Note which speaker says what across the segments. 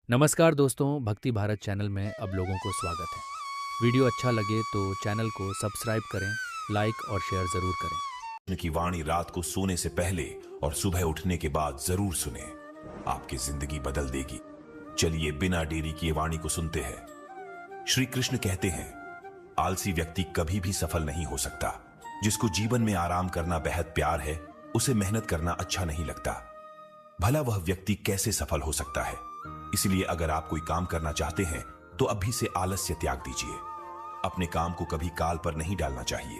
Speaker 1: नमस्कार दोस्तों, भक्ति भारत चैनल में अब लोगों को स्वागत है। वीडियो अच्छा लगे तो चैनल को सब्सक्राइब करें, लाइक और शेयर ज़रूर करें।
Speaker 2: कृष्ण की वाणी रात को सोने से पहले और सुबह उठने के बाद जरूर सुने, आपकी जिंदगी बदल देगी। चलिए बिना देरी किए वाणी को सुनते हैं। श्री कृष्ण कहते हैं, आलसी व्यक्ति कभी भी सफल नहीं हो सकता। जिसको जीवन में आराम करना बेहद प्यार है, उसे मेहनत करना अच्छा नहीं लगता। भला वह व्यक्ति कैसे सफल हो सकता है? इसलिए अगर आप कोई काम करना चाहते हैं तो अभी से आलस्य त्याग दीजिए। अपने काम को कभी काल पर नहीं डालना चाहिए,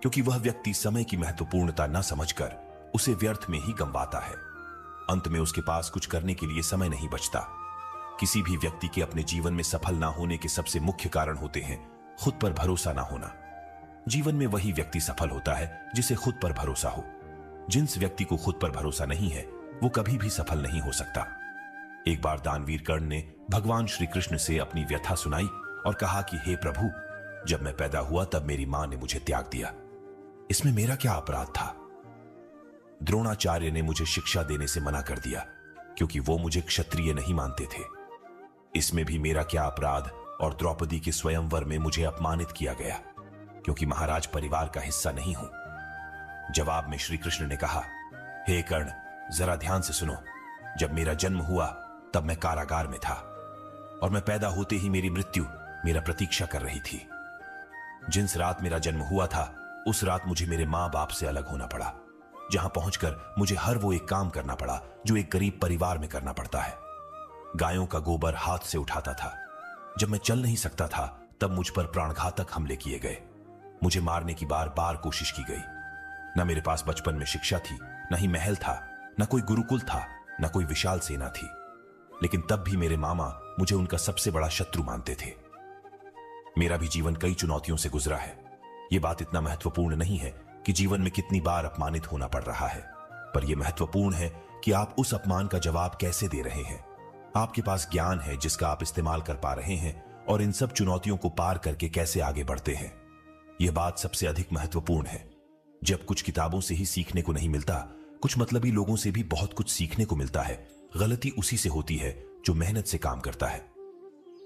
Speaker 2: क्योंकि वह व्यक्ति समय की महत्वपूर्णता न समझकर उसे व्यर्थ में ही गंवाता है। अंत में उसके पास कुछ करने के लिए समय नहीं बचता। किसी भी व्यक्ति के अपने जीवन में सफल ना होने के सबसे मुख्य कारण होते हैं खुद पर भरोसा ना होना। जीवन में वही व्यक्ति सफल होता है जिसे खुद पर भरोसा हो। जिस व्यक्ति को खुद पर भरोसा नहीं है वो कभी भी सफल नहीं हो सकता। एक बार दानवीर कर्ण ने भगवान श्री कृष्ण से अपनी व्यथा सुनाई और कहा कि हे प्रभु, जब मैं पैदा हुआ तब मेरी मां ने मुझे त्याग दिया। इसमें मेरा क्या अपराध था? द्रोणाचार्य ने मुझे शिक्षा देने से मना कर दिया क्योंकि वो मुझे क्षत्रिय नहीं मानते थे। इसमें भी मेरा क्या अपराध? और द्रौपदी के स्वयंवर में मुझे अपमानित किया गया क्योंकि महाराज परिवार का हिस्सा नहीं हूं। जवाब में श्री कृष्ण ने कहा, हे कर्ण, जरा ध्यान से सुनो। जब मेरा जन्म हुआ तब मैं कारागार में था और मैं पैदा होते ही मेरी मृत्यु मेरा प्रतीक्षा कर रही थी। जिस रात मेरा जन्म हुआ था उस रात मुझे मेरे मां बाप से अलग होना पड़ा, जहां पहुंचकर मुझे हर वो एक काम करना पड़ा जो एक गरीब परिवार में करना पड़ता है। गायों का गोबर हाथ से उठाता था। जब मैं चल नहीं सकता था तब मुझ पर प्राणघातक हमले किए गए। मुझे मारने की बार बार कोशिश की गई। न मेरे पास बचपन में शिक्षा थी, न ही महल था, न कोई गुरुकुल था, न कोई विशाल सेना थी। लेकिन तब भी मेरे मामा मुझे उनका सबसे बड़ा शत्रु मानते थे। मेरा भी जीवन कई चुनौतियों से गुजरा है। यह बात इतना महत्वपूर्ण नहीं है कि जीवन में कितनी बार अपमानित होना पड़ रहा है, पर यह महत्वपूर्ण है कि आप उस अपमान का जवाब कैसे दे रहे हैं। आपके पास ज्ञान है जिसका आप इस्तेमाल कर पा रहे हैं और इन सब चुनौतियों को पार करके कैसे आगे बढ़ते हैं। यह बात सबसे अधिक महत्वपूर्ण है। जब कुछ किताबों से ही सीखने को नहीं मिलता, कुछ मतलबी लोगों से भी बहुत कुछ सीखने को मिलता है। गलती उसी से होती है जो मेहनत से काम करता है।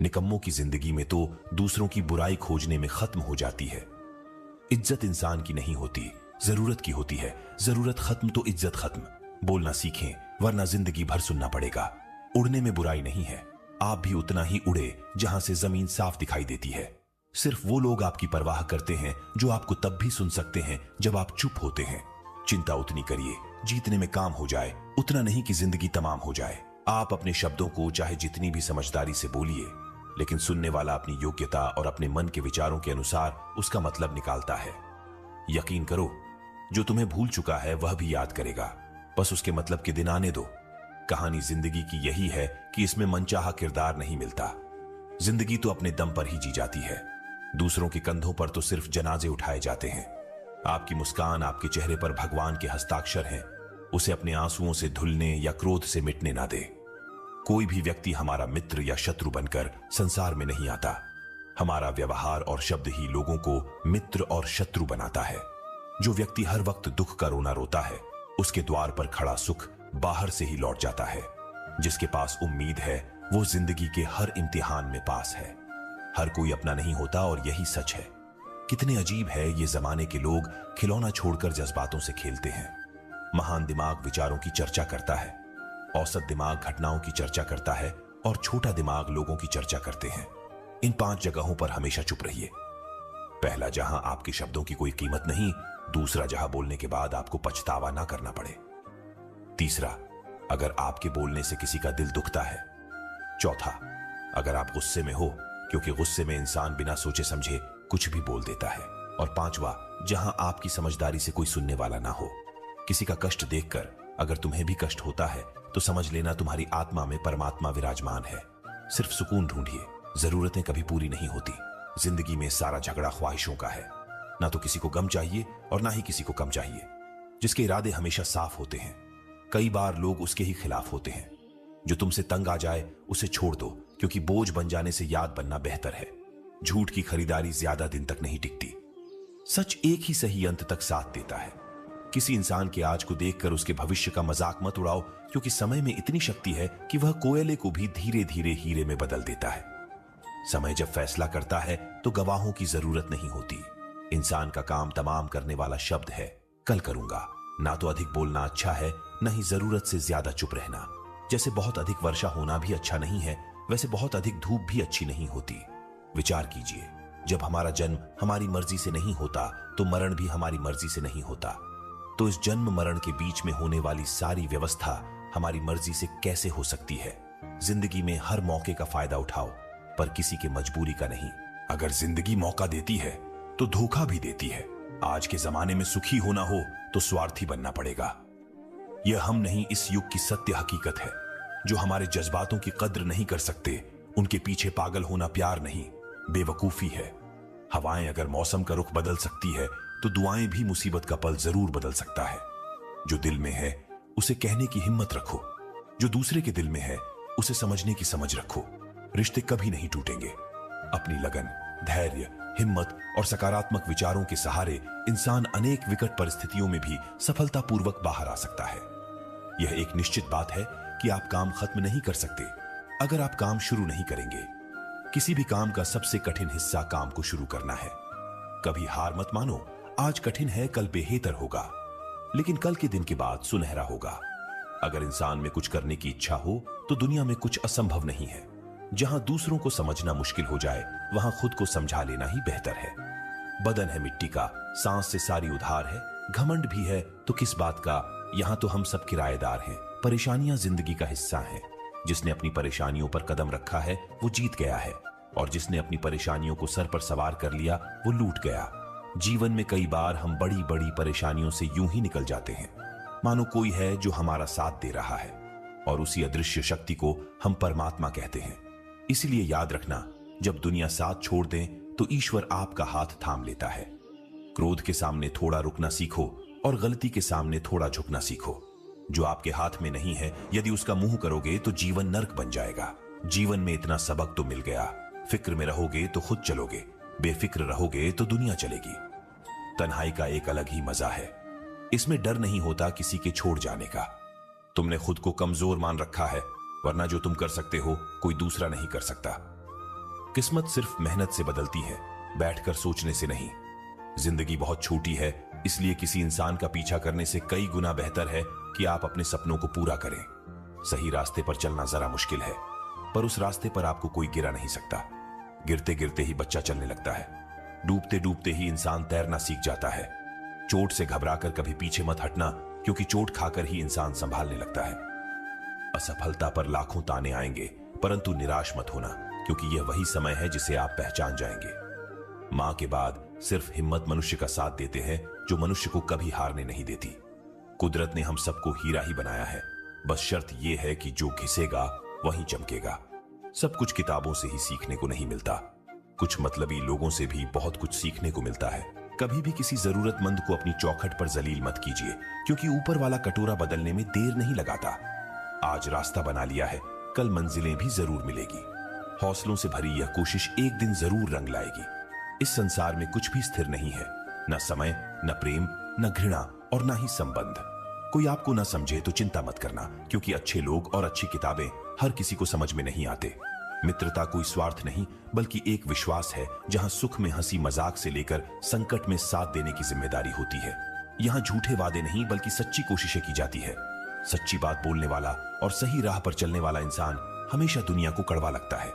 Speaker 2: निकम्मों की जिंदगी में तो दूसरों की बुराई खोजने में खत्म हो जाती है। इज्जत इंसान की नहीं होती, जरूरत की होती है। जरूरत खत्म तो इज्जत खत्म। बोलना सीखें, वरना जिंदगी भर सुनना पड़ेगा। उड़ने में बुराई नहीं है। आप भी उतना ही उड़े जहां से जमीन साफ दिखाई देती है। सिर्फ वो लोग आपकी परवाह करते हैं जो आपको तब भी सुन सकते हैं जब आप चुप होते हैं। चिंता उतनी करिए जीतने में काम हो जाए, उतना नहीं कि जिंदगी तमाम हो जाए। आप अपने शब्दों को चाहे जितनी भी समझदारी से बोलिए, लेकिन सुनने वाला अपनी योग्यता और अपने मन के विचारों के अनुसार उसका मतलब निकालता है। यकीन करो, जो तुम्हें भूल चुका है वह भी याद करेगा। बस उसके मतलब के दिन आने दो। कहानी जिंदगी की यही है कि इसमें मनचाहा किरदार नहीं मिलता। जिंदगी तो अपने दम पर ही जी जाती है। दूसरों के कंधों पर तो सिर्फ जनाजे उठाए जाते हैं। आपकी मुस्कान आपके चेहरे पर भगवान के हस्ताक्षर हैं। उसे अपने आंसुओं से धुलने या क्रोध से मिटने ना दे। कोई भी व्यक्ति हमारा मित्र या शत्रु बनकर संसार में नहीं आता। हमारा व्यवहार और शब्द ही लोगों को मित्र और शत्रु बनाता है। जो व्यक्ति हर वक्त दुख का रोना रोता है, उसके द्वार पर खड़ा सुख बाहर से ही लौट जाता है। जिसके पास उम्मीद है वो जिंदगी के हर इम्तिहान में पास है। हर कोई अपना नहीं होता और यही सच है। कितने अजीब है ये जमाने के लोग खिलौना छोड़कर जज्बातों से खेलते हैं। महान दिमाग विचारों की चर्चा करता है, औसत दिमाग घटनाओं की चर्चा करता है और छोटा दिमाग लोगों की चर्चा करते हैं। इन 5 जगहों पर हमेशा चुप रहिए। पहला, जहां आपके शब्दों की कोई कीमत नहीं। दूसरा, जहां बोलने के बाद आपको पछतावा ना करना पड़े। तीसरा, अगर आपके बोलने से किसी का दिल दुखता है। चौथा, अगर आप गुस्से में हो, क्योंकि गुस्से में इंसान बिना सोचे समझे कुछ भी बोल देता है। और पांचवा, जहां आपकी समझदारी से कोई सुनने वाला ना हो। किसी का कष्ट देखकर अगर तुम्हें भी कष्ट होता है तो समझ लेना तुम्हारी आत्मा में परमात्मा विराजमान है। सिर्फ सुकून ढूंढिए। जरूरतें कभी पूरी नहीं होती। जिंदगी में सारा झगड़ा ख्वाहिशों का है। ना तो किसी को गम चाहिए और ना ही किसी को कम चाहिए। जिसके इरादे हमेशा साफ होते हैं, कई बार लोग उसके ही खिलाफ होते हैं। जो तुमसे तंग आ जाए उसे छोड़ दो, क्योंकि बोझ बन जाने से याद बनना बेहतर है। झूठ की खरीदारी ज्यादा दिन तक नहीं टिकती। सच एक ही सही अंत तक साथ देता है। किसी इंसान के आज को देखकर उसके भविष्य का मजाक मत उड़ाओ, क्योंकि समय में इतनी शक्ति है कि वह कोयले को भी धीरे धीरे हीरे में बदल देता है। समय जब फैसला करता है तो गवाहों की जरूरत नहीं होती। इंसान का काम तमाम करने वाला शब्द है कल करूंगा। ना तो अधिक बोलना अच्छा है, न ही जरूरत से ज्यादा चुप रहना। जैसे बहुत अधिक वर्षा होना भी अच्छा नहीं है, वैसे बहुत अधिक धूप भी अच्छी नहीं होती। विचार कीजिए, जब हमारा जन्म हमारी मर्जी से नहीं होता तो मरण भी हमारी मर्जी से नहीं होता। तो इस जन्म मरण के बीच में होने वाली सारी व्यवस्था हमारी मर्जी से कैसे हो सकती है? जिंदगी में हर मौके का फायदा उठाओ, पर किसी के मजबूरी का नहीं। अगर जिंदगी मौका देती है तो धोखा भी देती है। आज के जमाने में सुखी होना हो तो स्वार्थी बनना पड़ेगा। यह हम नहीं, इस युग की सत्य हकीकत है। जो हमारे जज्बातों की कद्र नहीं कर सकते, उनके पीछे पागल होना प्यार नहीं, बेवकूफी है। हवाएं अगर मौसम का रुख बदल सकती है तो दुआएं भी मुसीबत का पल जरूर बदल सकता है। जो दिल में है उसे कहने की हिम्मत रखो, जो दूसरे के दिल में है उसे समझने की समझ रखो। रिश्ते कभी नहीं टूटेंगे। अपनी लगन, धैर्य, हिम्मत और सकारात्मक विचारों के सहारे इंसान अनेक विकट परिस्थितियों में भी सफलतापूर्वक बाहर आ सकता है। यह एक निश्चित बात है कि आप काम खत्म नहीं कर सकते अगर आप काम शुरू नहीं करेंगे। किसी भी काम का सबसे कठिन हिस्सा काम को शुरू करना है। कभी हार मत मानो। आज कठिन है, कल बेहतर होगा, लेकिन कल के दिन के बाद सुनहरा होगा। अगर इंसान में कुछ करने की इच्छा हो तो दुनिया में कुछ असंभव नहीं है। जहां दूसरों को समझना मुश्किल हो जाए, वहां खुद को समझा लेना ही बेहतर है। बदन है मिट्टी का, सांस से सारी उधार है। घमंड भी है तो किस बात का, यहां तो हम सब किराएदार हैं। परेशानियां जिंदगी का हिस्सा हैं। जिसने अपनी परेशानियों पर कदम रखा है वो जीत गया है, और जिसने अपनी परेशानियों को सर पर सवार कर लिया वो लूट गया। जीवन में कई बार हम बड़ी बड़ी परेशानियों से यूं ही निकल जाते हैं, मानो कोई है जो हमारा साथ दे रहा है, और उसी अदृश्य शक्ति को हम परमात्मा कहते हैं। इसलिए याद रखना, जब दुनिया साथ छोड़ दे तो ईश्वर आपका हाथ थाम लेता है। क्रोध के सामने थोड़ा रुकना सीखो और गलती के सामने थोड़ा झुकना सीखो। जो आपके हाथ में नहीं है, यदि उसका मुंह करोगे तो जीवन नर्क बन जाएगा। जीवन में इतना सबक तो मिल गया। फिक्र में रहोगे तो खुद चलोगे, बेफिक्र रहोगे तो दुनिया चलेगी। तन्हाई का एक अलग ही मजा है। इसमें डर नहीं होता किसी के छोड़ जाने का। तुमने खुद को कमजोर मान रखा है, वरना जो तुम कर सकते हो कोई दूसरा नहीं कर सकता। किस्मत सिर्फ मेहनत से बदलती है, बैठकर सोचने से नहीं। जिंदगी बहुत छोटी है, इसलिए किसी इंसान का पीछा करने से कई गुना बेहतर है कि आप अपने सपनों को पूरा करें। सही रास्ते पर चलना जरा मुश्किल है, पर उस रास्ते पर आपको कोई गिरा नहीं सकता। गिरते गिरते ही बच्चा चलने लगता है, डूबते डूबते ही इंसान तैरना सीख जाता है। चोट से घबराकर कभी पीछे मत हटना, क्योंकि चोट खाकर ही इंसान संभालने लगता है। असफलता पर लाखों ताने आएंगे, परंतु निराश मत होना, क्योंकि यह वही समय है जिसे आप पहचान जाएंगे। मां के बाद सिर्फ हिम्मत मनुष्य का साथ देते हैं, जो मनुष्य को कभी हारने नहीं देती। कुदरत ने हम सबको हीरा ही बनाया है, बस शर्त यह है कि जो घिसेगा वही चमकेगा। सब कुछ किताबों से ही सीखने को नहीं मिलता, कुछ मतलबी लोगों से भी बहुत कुछ सीखने को मिलता है। कभी भी किसी जरूरतमंद को अपनी चौखट पर जलील मत कीजिए, क्योंकि ऊपर वाला कटोरा बदलने में देर नहीं लगाता। आज रास्ता बना लिया है, कल मंजिलें भी जरूर मिलेगी। हौसलों से भरी यह कोशिश एक दिन जरूर रंग लाएगी। इस संसार में कुछ भी स्थिर नहीं है, न समय, न प्रेम, न घृणा और न ही संबंध। कोई आपको न समझे तो चिंता मत करना, क्योंकि अच्छे लोग और अच्छी किताबें हर किसी को समझ में नहीं आते। मित्रता कोई स्वार्थ नहीं, बल्कि एक विश्वास है, जहां सुख में हंसी मजाक से लेकर संकट में साथ देने की जिम्मेदारी होती है। यहां झूठे वादे नहीं, बल्कि सच्ची कोशिशें की जाती है। सच्ची बात बोलने वाला और सही राह पर चलने वाला इंसान हमेशा दुनिया को कड़वा लगता है।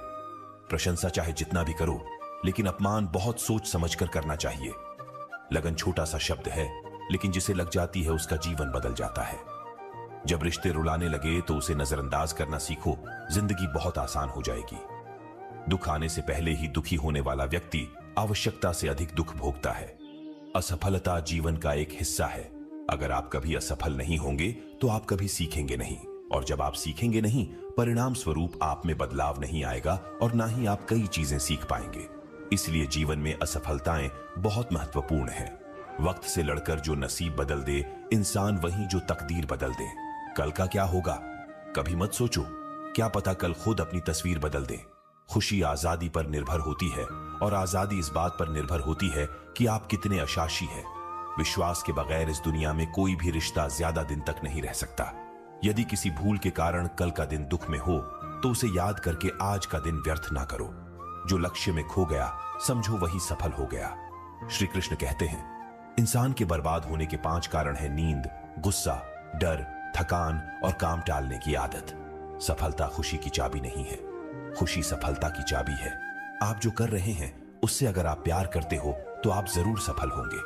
Speaker 2: प्रशंसा चाहे जितना भी करो, लेकिन अपमान बहुत सोच समझकर करना चाहिए। लगन छोटा सा शब्द है, लेकिन जिसे लग जाती है उसका जीवन बदल जाता है। जब रिश्ते रुलाने लगे तो उसे नजरअंदाज करना सीखो, जिंदगी बहुत आसान हो जाएगी। दुख आने से पहले ही दुखी होने वाला व्यक्ति आवश्यकता से अधिक दुख भोगता है। असफलता जीवन का एक हिस्सा है। अगर आप कभी असफल नहीं होंगे तो आप कभी सीखेंगे नहीं, और जब आप सीखेंगे नहीं, परिणाम स्वरूप आप में बदलाव नहीं आएगा और ना ही आप कई चीजें सीख पाएंगे। इसलिए जीवन में असफलताएं बहुत महत्वपूर्ण हैं। वक्त से लड़कर जो नसीब बदल दे, इंसान वही जो तकदीर बदल दे। कल का क्या होगा कभी मत सोचो, क्या पता कल खुद अपनी तस्वीर बदल दे। खुशी आजादी पर निर्भर होती है, और आजादी इस बात पर निर्भर होती है कि आप कितने अशाशी हैं। विश्वास के बगैर इस दुनिया में कोई भी रिश्ता ज्यादा दिन तक नहीं रह सकता। यदि किसी भूल के कारण कल का दिन दुख में हो तो उसे याद करके आज का दिन व्यर्थ ना करो। जो लक्ष्य में खो गया समझो वही सफल हो गया। श्री कृष्ण कहते हैं, इंसान के बर्बाद होने के 5 कारण हैं नींद, गुस्सा, डर, थकान और काम टालने की आदत। सफलता खुशी की चाबी नहीं है, खुशी सफलता की चाबी है। आप जो कर रहे हैं उससे अगर आप प्यार करते हो तो आप जरूर सफल होंगे।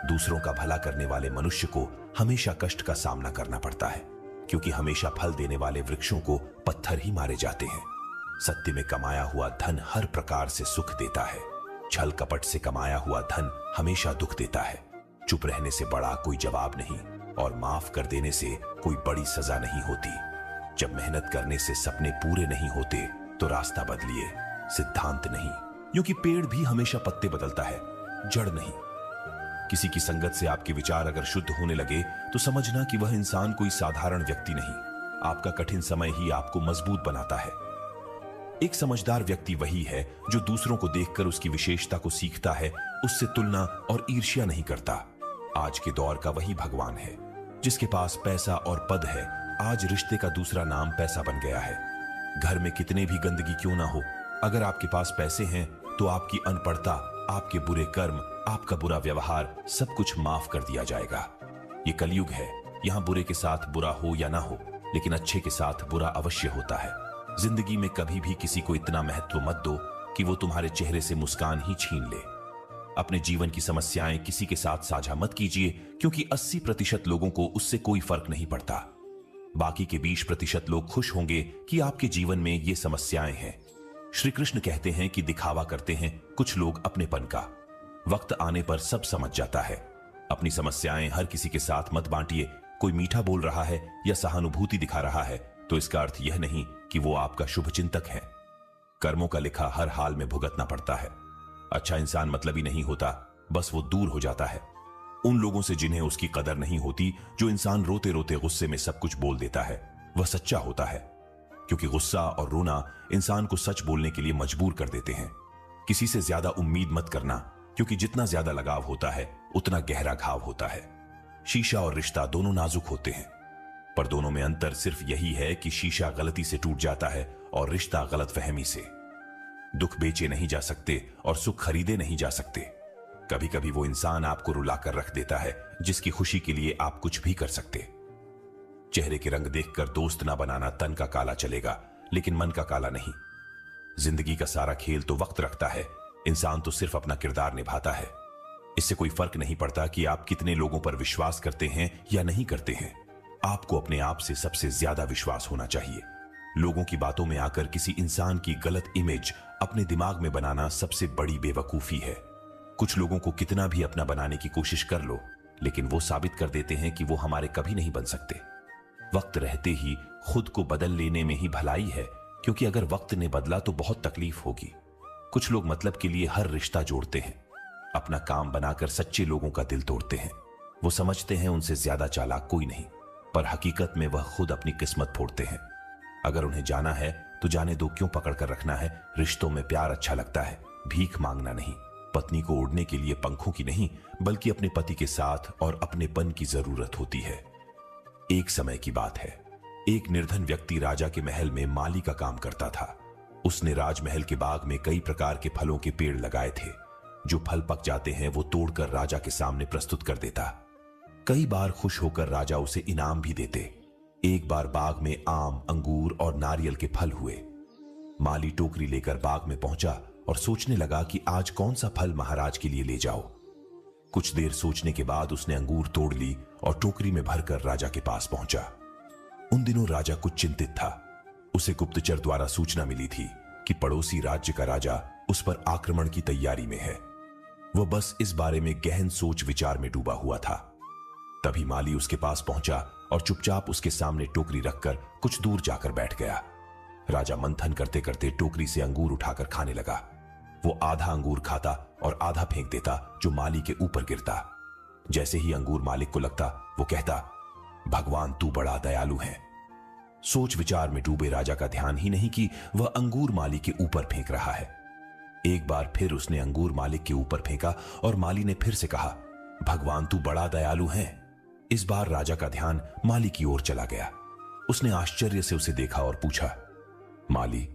Speaker 2: दूसरों का भला करने वाले मनुष्य को हमेशा कष्ट का सामना करना पड़ता है, क्योंकि हमेशा फल देने वाले वृक्षों को पत्थर ही मारे जाते हैं। सत्य में कमाया हुआ धन हर प्रकार से सुख देता है, छल कपट से कमाया हुआ धन हमेशा दुख देता है। चुप रहने से बड़ा कोई जवाब नहीं और माफ कर देने से कोई बड़ी सजा नहीं होती। जब मेहनत करने से सपने पूरे नहीं होते तो रास्ता बदलिए, सिद्धांत नहीं, क्योंकि पेड़ भी हमेशा पत्ते बदलता है, जड़ नहीं। किसी की संगत से आपके विचार अगर शुद्ध होने लगे तो समझना कि वह इंसान कोई साधारण व्यक्ति नहीं, आपका कठिन समय ही आपको मजबूत बनाता है। एक समझदार व्यक्ति वही है जो दूसरों को देखकर उसकी विशेषता को सीखता है, उससे तुलना और ईर्ष्या नहीं करता। आज के दौर का वही भगवान है। जिसके पास पैसा और पद है, आज रिश्ते का दूसरा नाम पैसा बन गया है। घर में कितने भी गंदगी क्यों ना हो, अगर आपके पास पैसे हैं तो आपकी अनपढ़ता, आपके बुरे कर्म, आपका बुरा व्यवहार सब कुछ माफ कर दिया जाएगा। ये कलयुग है, यहां बुरे के साथ बुरा हो या ना हो, लेकिन अच्छे के साथ बुरा अवश्य होता है। जिंदगी में कभी भी किसी को इतना महत्व मत दो कि वो तुम्हारे चेहरे से मुस्कान ही छीन ले। अपने जीवन की समस्याएं किसी के साथ साझा मत कीजिए, क्योंकि 80% लोगों को उससे कोई फर्क नहीं पड़ता। बाकी के 20% लोग खुश होंगे कि आपके जीवन में ये समस्याएं हैं। श्री कृष्ण कहते हैं कि दिखावा करते हैं कुछ लोग अपनेपन का, वक्त आने पर सब समझ जाता है। अपनी समस्याएं हर किसी के साथ मत बांटिए। कोई मीठा बोल रहा है या सहानुभूति दिखा रहा है तो इसका अर्थ यह नहीं कि वो आपका शुभचिंतक है। कर्मों का लिखा हर हाल में भुगतना पड़ता है। अच्छा इंसान मतलबी नहीं होता, बस वो दूर हो जाता है उन लोगों से जिन्हें उसकी कदर नहीं होती। जो इंसान रोते रोते गुस्से में सब कुछ बोल देता है वह सच्चा होता है, क्योंकि गुस्सा और रोना इंसान को सच बोलने के लिए मजबूर कर देते हैं। किसी से ज्यादा उम्मीद मत करना, क्योंकि जितना ज्यादा लगाव होता है उतना गहरा घाव होता है। शीशा और रिश्ता दोनों नाजुक होते हैं, पर दोनों में अंतर सिर्फ यही है कि शीशा गलती से टूट जाता है और रिश्ता गलतफहमी से। दुख बेचे नहीं जा सकते और सुख खरीदे नहीं जा सकते। कभी कभी वो इंसान आपको रुलाकर रख देता है जिसकी खुशी के लिए आप कुछ भी कर सकते। चेहरे के रंग देखकर दोस्त ना बनाना, तन का काला चलेगा लेकिन मन का काला नहीं। जिंदगी का सारा खेल तो वक्त रखता है, इंसान तो सिर्फ अपना किरदार निभाता है। इससे कोई फर्क नहीं पड़ता कि आप कितने लोगों पर विश्वास करते हैं या नहीं करते हैं। आपको अपने आप से सबसे ज्यादा विश्वास होना चाहिए। लोगों की बातों में आकर किसी इंसान की गलत इमेज अपने दिमाग में बनाना सबसे बड़ी बेवकूफी है। कुछ लोगों को कितना भी अपना बनाने की कोशिश कर लो, लेकिन वो साबित कर देते हैं कि वो हमारे कभी नहीं बन सकते। वक्त रहते ही खुद को बदल लेने में ही भलाई है, क्योंकि अगर वक्त ने बदला तो बहुत तकलीफ होगी। कुछ लोग मतलब के लिए हर रिश्ता जोड़ते हैं, अपना काम बनाकर सच्चे लोगों का दिल तोड़ते हैं। वो समझते हैं उनसे ज्यादा चालाक कोई नहीं, पर हकीकत में वह खुद अपनी किस्मत फोड़ते हैं। अगर उन्हें जाना है तो जाने दो, क्यों पकड़ कर रखना है। रिश्तों में प्यार अच्छा लगता है, भीख मांगना नहीं। पत्नी को उड़ने के लिए पंखों की नहीं, बल्कि अपने पति के साथ और अपनेपन की जरूरत होती है। एक समय की बात है, एक निर्धन व्यक्ति राजा के महल में माली का काम करता था। उसने राजमहल के बाग में कई प्रकार के फलों के पेड़ लगाए थे। जो फल पक जाते हैं वो तोड़कर राजा के सामने प्रस्तुत कर देता। कई बार खुश होकर राजा उसे इनाम भी देते। एक बार बाग में आम, अंगूर और नारियल के फल हुए। माली टोकरी लेकर बाग में पहुंचा और सोचने लगा कि आज कौन सा फल महाराज के लिए ले जाओ। कुछ देर सोचने के बाद उसने अंगूर तोड़ ली और टोकरी में भरकर राजा के पास पहुंचा। उन दिनों राजा कुछ चिंतित था। उसे गुप्तचर द्वारा सूचना मिली थी कि पड़ोसी राज्य का राजा उस पर आक्रमण की तैयारी में है। वह बस इस बारे में गहन सोच विचार में डूबा हुआ था। तभी माली उसके पास पहुंचा और चुपचाप उसके सामने टोकरी रखकर कुछ दूर जाकर बैठ गया। राजा मंथन करते करते टोकरी से अंगूर उठाकर खाने लगा। वो आधा अंगूर खाता और आधा फेंक देता, जो माली के ऊपर गिरता। जैसे ही अंगूर मालिक को लगता, वो कहता, भगवान तू बड़ा दयालु है। सोच विचार में डूबे राजा का ध्यान ही नहीं कि वह अंगूर माली के ऊपर फेंक रहा है। एक बार फिर उसने अंगूर मालिक के ऊपर फेंका और माली ने फिर से कहा, भगवान तू बड़ा दयालु है। इस बार राजा का ध्यान माली की ओर चला गया। उसने आश्चर्य से उसे देखा और पूछा, माली,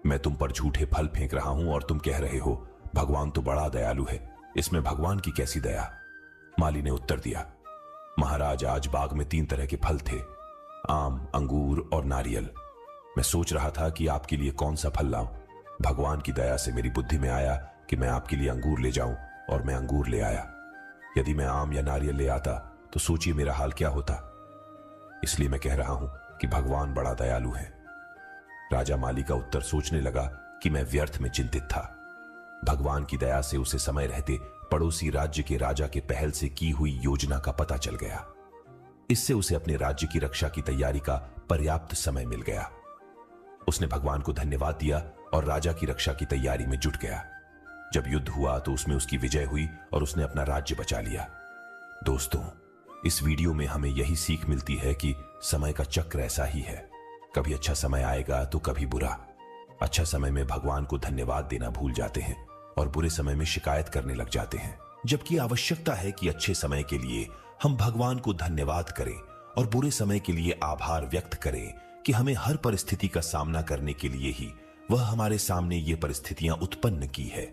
Speaker 2: मैं तुम पर झूठे फल फेंक रहा हूं और तुम कह रहे हो भगवान तो बड़ा दयालु है, इसमें भगवान की कैसी दया? माली ने उत्तर दिया, महाराज, आज बाग में 3 तरह के फल थे, आम, अंगूर और नारियल। मैं सोच रहा था कि आपके लिए कौन सा फल लाऊं। भगवान की दया से मेरी बुद्धि में आया कि मैं आपके लिए अंगूर ले जाऊं और मैं अंगूर ले आया। यदि मैं आम या नारियल ले आता तो सोचिए मेरा हाल क्या होता। इसलिए मैं कह रहा हूं कि भगवान बड़ा दयालु है। राजा माली का उत्तर सोचने लगा कि मैं व्यर्थ में चिंतित था। भगवान की दया से उसे समय रहते पड़ोसी राज्य के राजा के पहल से की हुई योजना का पता चल गया। इससे उसे अपने राज्य की रक्षा की तैयारी का पर्याप्त समय मिल गया। उसने भगवान को धन्यवाद दिया और राजा की रक्षा की तैयारी में जुट गया। जब युद्ध हुआ तो उसमें उसकी विजय हुई और उसने अपना राज्य बचा लिया। दोस्तों, इस वीडियो में हमें यही सीख मिलती है कि समय का चक्र ऐसा ही है, कभी अच्छा समय आएगा तो कभी बुरा। अच्छा समय में भगवान को धन्यवाद देना भूल जाते हैं और बुरे समय में शिकायत करने लग जाते हैं, जबकि आवश्यकता है कि अच्छे समय के लिए हम भगवान को धन्यवाद करें और बुरे समय के लिए आभार व्यक्त करें कि हमें हर परिस्थिति का सामना करने के लिए ही वह हमारे सामने ये परिस्थितियां उत्पन्न की है।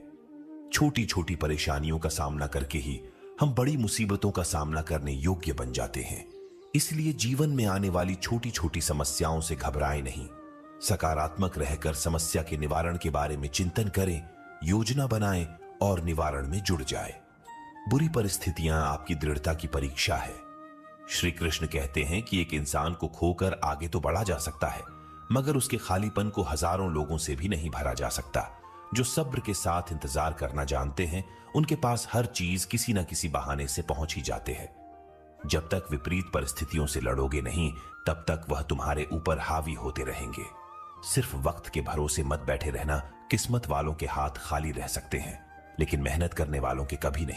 Speaker 2: छोटी छोटी परेशानियों का सामना करके ही हम बड़ी मुसीबतों का सामना करने योग्य बन जाते हैं। इसलिए जीवन में आने वाली छोटी छोटी समस्याओं से घबराएं नहीं, सकारात्मक रहकर समस्या के निवारण के बारे में चिंतन करें, योजना बनाएं और निवारण में जुड़ जाएं। बुरी परिस्थितियां आपकी दृढ़ता की परीक्षा है। श्री कृष्ण कहते हैं कि एक इंसान को खोकर आगे तो बढ़ा जा सकता है, मगर उसके खालीपन को हजारों लोगों से भी नहीं भरा जा सकता। जो सब्र के साथ इंतजार करना जानते हैं, उनके पास हर चीज किसी न किसी बहाने से पहुंच ही जाते हैं। जब तक विपरीत परिस्थितियों से लड़ोगे नहीं, तब तक वह तुम्हारे ऊपर हावी होते रहेंगे। सिर्फ वक्त के भरोसे मत बैठे रहना। किस्मत वालों के हाथ खाली रह सकते हैं, लेकिन मेहनत करने वालों के कभी नहीं।